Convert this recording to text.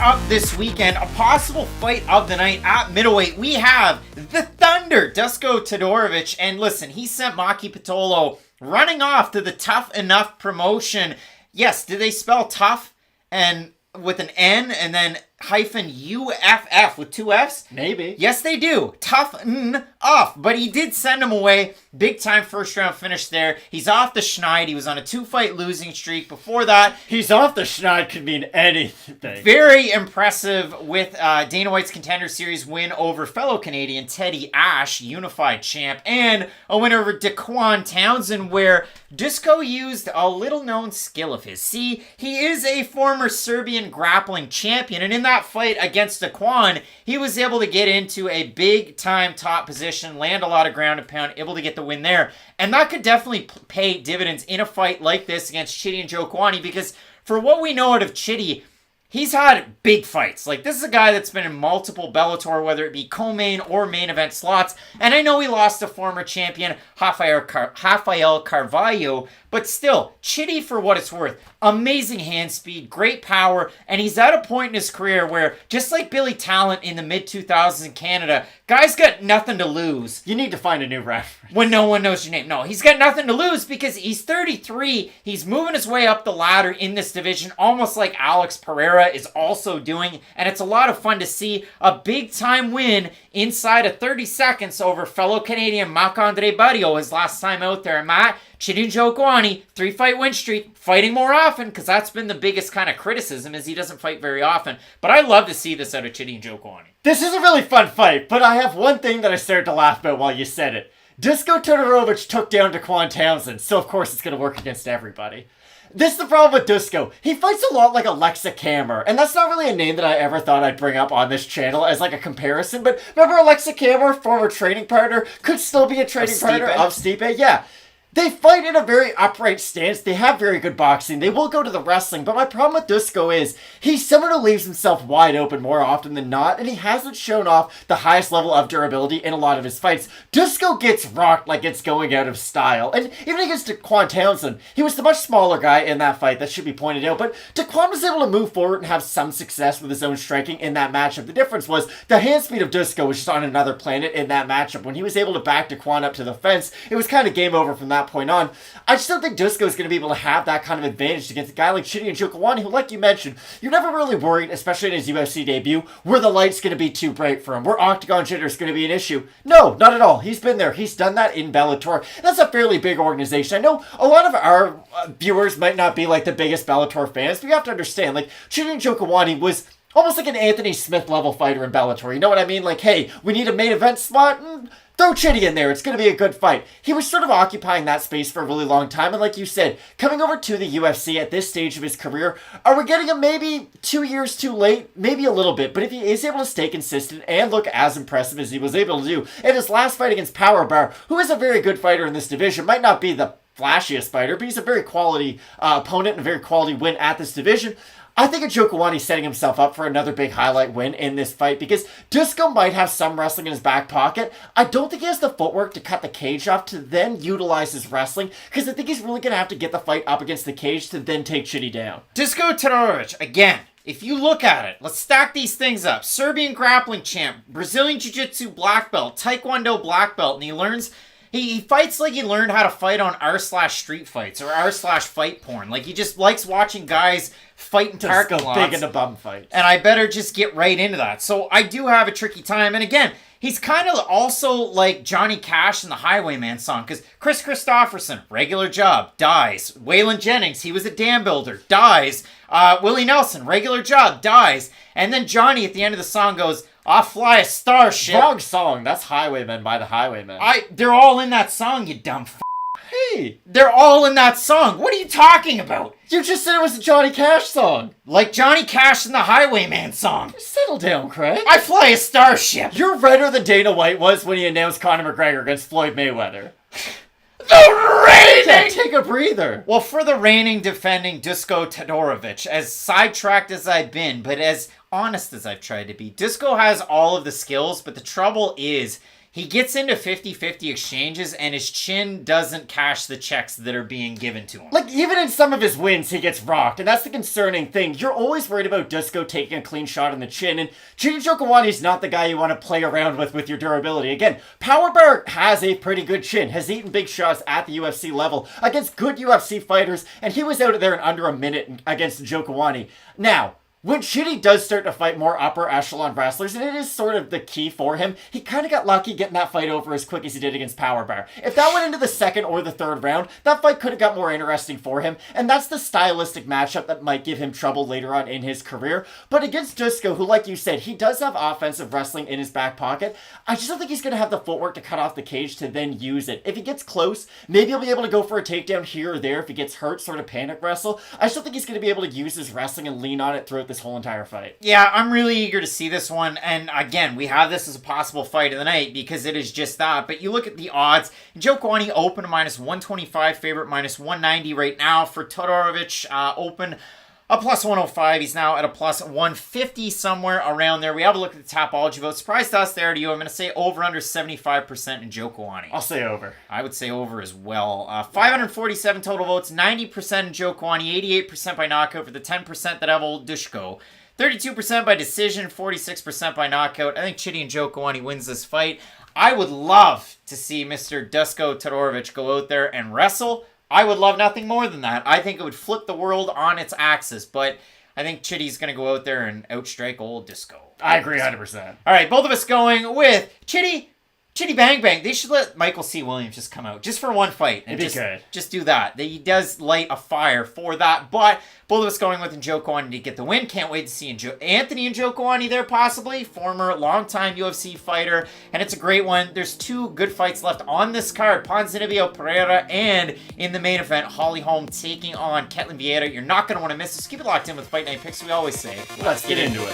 up this weekend, a possible fight of the night at middleweight. We have the Thunder, Dusko Todorovic, and listen, he sent Maki Pitolo running off to the Tough Enough promotion. Yes, did they spell tough and with an N and then hyphen UFF with two Fs? Maybe. Yes, they do. Tough off. But he did send him away. Big time first round finish there. He's off the schneid. He was on a 2-fight losing streak. Before that, he's off the schneid could mean anything. Very impressive with Dana White's Contender Series win over fellow Canadian Teddy Ash, unified champ, and a win over Daquan Townsend, where Dusko used a little known skill of his. See, he is a former Serbian grappling champion, and in that fight against Daquan, he was able to get into a big time top position, land a lot of ground and pound, able to get the win there. And that could definitely pay dividends in a fight like this against Chidi Njokuani, because for what we know out of Chidi, he's had big fights. Like, this is a guy that's been in multiple Bellator, whether it be co-main or main event slots. And I know he lost to former champion Rafael Carvalho, but still, Chidi, for what it's worth, amazing hand speed, great power, and he's at a point in his career where, just like Billy Talent in the mid-2000s in Canada, guy's got nothing to lose. You need to find a new reference. When no one knows your name. No, he's got nothing to lose because he's 33. He's moving his way up the ladder in this division, almost like Alex Pereira is also doing, and it's a lot of fun to see a big-time win inside of 30 seconds over fellow Canadian Marc-Andre Barrio his last time out there. Matt, Chidi Njokuani, 3-fight win streak, fighting more often, because that's been the biggest kind of criticism, is he doesn't fight very often. But I love to see this out of Chidi Njokuani. This is a really fun fight, but I have one thing that I started to laugh about while you said it. Dusko Todorovic took down Daquan Townsend, so of course it's going to work against everybody. This is the problem with Dusko. He fights a lot like Alexa Kammer, and that's not really a name that I ever thought I'd bring up on this channel as like a comparison, but remember Alexa Kammer, former training partner, could still be a training partner of Stipe? Yeah. They fight in a very upright stance. They have very good boxing. They will go to the wrestling. But my problem with Dusko is he's someone who leaves himself wide open more often than not, and he hasn't shown off the highest level of durability in a lot of his fights. Dusko gets rocked like it's going out of style. And even against Daquan Townsend, he was the much smaller guy in that fight. That should be pointed out. But Daquan was able to move forward and have some success with his own striking in that matchup. The difference was the hand speed of Dusko was just on another planet in that matchup. When he was able to back Daquan up to the fence, it was kind of game over from that point on. I just don't think Dusko is going to be able to have that kind of advantage against a guy like Chidi Njokuani, who, like you mentioned, you're never really worried, especially in his UFC debut, were the lights going to be too bright for him, were octagon jitter is going to be an issue. No, not at all. He's been there. He's done that in Bellator. That's a fairly big organization. I know a lot of our viewers might not be like the biggest Bellator fans, but you have to understand, like, Chidi Njokuani was almost like an Anthony Smith level fighter in Bellator. You know what I mean? Like, hey, we need a main event spot. Throw Chidi in there. It's going to be a good fight. He was sort of occupying that space for a really long time. And like you said, coming over to the UFC at this stage of his career, are we getting him maybe 2 years too late? Maybe a little bit. But if he is able to stay consistent and look as impressive as he was able to do in his last fight against Power Bar, who is a very good fighter in this division, might not be the flashiest fighter, but he's a very quality opponent and a very quality win at this division. I think Njokuani setting himself up for another big highlight win in this fight because Dusko might have some wrestling in his back pocket. I don't think he has the footwork to cut the cage off to then utilize his wrestling because I think he's really going to have to get the fight up against the cage to then take Chidi down. Dusko Todorovic, again, if you look at it, let's stack these things up. Serbian grappling champ, Brazilian Jiu-Jitsu black belt, Taekwondo black belt, and he learns... He fights like he learned how to fight on r/street fights or r/fight porn. Like, he just likes watching guys fight in parking lots. Big into bum fights. And I better just get right into that. So I do have a tricky time. And again, he's kind of also like Johnny Cash in the Highwayman song. Because Chris Christopherson, regular job, dies. Waylon Jennings, he was a dam builder, dies. Willie Nelson, regular job, dies. And then Johnny at the end of the song goes, I'll fly a starship. Wrong song. That's Highwaymen by the Highwaymen. They're all in that song, you dumb f***. Hey! They're all in that song. What are you talking about? You just said it was a Johnny Cash song. Like Johnny Cash in the Highwayman song. Settle down, Craig. I fly a starship. You're redder than Dana White was when he announced Conor McGregor against Floyd Mayweather. The reigning! Yeah, take a breather. Well, for the reigning defending Dusko Todorovic, as sidetracked as I've been, but as honest as I've tried to be, Dusko has all of the skills, but the trouble is he gets into 50-50 exchanges and his chin doesn't cash the checks that are being given to him. Like, even in some of his wins, he gets rocked, and that's the concerning thing. You're always worried about Dusko taking a clean shot in the chin, and Chidi Njokuani is not the guy you want to play around with your durability. Again, Power Bar has a pretty good chin, has eaten big shots at the UFC level against good UFC fighters, and he was out there in under a minute against Njokuani. Now, when Chidi does start to fight more upper echelon wrestlers, and it is sort of the key for him, he kind of got lucky getting that fight over as quick as he did against Power Bar. If that went into the second or the third round, that fight could have got more interesting for him, and that's the stylistic matchup that might give him trouble later on in his career. But against Dusko, who, like you said, he does have offensive wrestling in his back pocket, I just don't think he's going to have the footwork to cut off the cage to then use it. If he gets close, maybe he'll be able to go for a takedown here or there if he gets hurt, sort of panic wrestle. I just don't think he's going to be able to use his wrestling and lean on it throughout this whole entire fight. Yeah, I'm really eager to see this one, and again, we have this as a possible fight of the night because it is just that, but you look at the odds, Njokuani open minus 125 favorite, minus 190 right now for Todorovic, open a plus 105. He's now at a plus 150 somewhere around there. We have a look at the Tapology vote. Surprise to us there to you. I'm going to say over under 75% in Njokuani. I'll say over. I would say over as well. 547 total votes, 90% in Njokuani, 88% by knockout for the 10% that have old Dusko. 32% by decision, 46% by knockout. I think Chidi Njokuani wins this fight. I would love to see Mr. Dusko Todorovic go out there and wrestle. I would love nothing more than that. I think it would flip the world on its axis, but I think Chidi's going to go out there and outstrike old Dusko. I agree 100%. All right, both of us going with Chidi Bang Bang. They should let Michael C. Williams just come out just for one fight. And It'd be good. Just do that. He does light a fire for that. But both of us going with Njokuani to get the win. Can't wait to see Anthony Njokuani there possibly. Former longtime UFC fighter. And it's a great one. There's two good fights left on this card. Ponzinibbio, Pereira, and in the main event, Holm taking on Vieira. You're not going to want to miss this. Keep it locked in with Fight Night Picks, we always say. Let's get into it.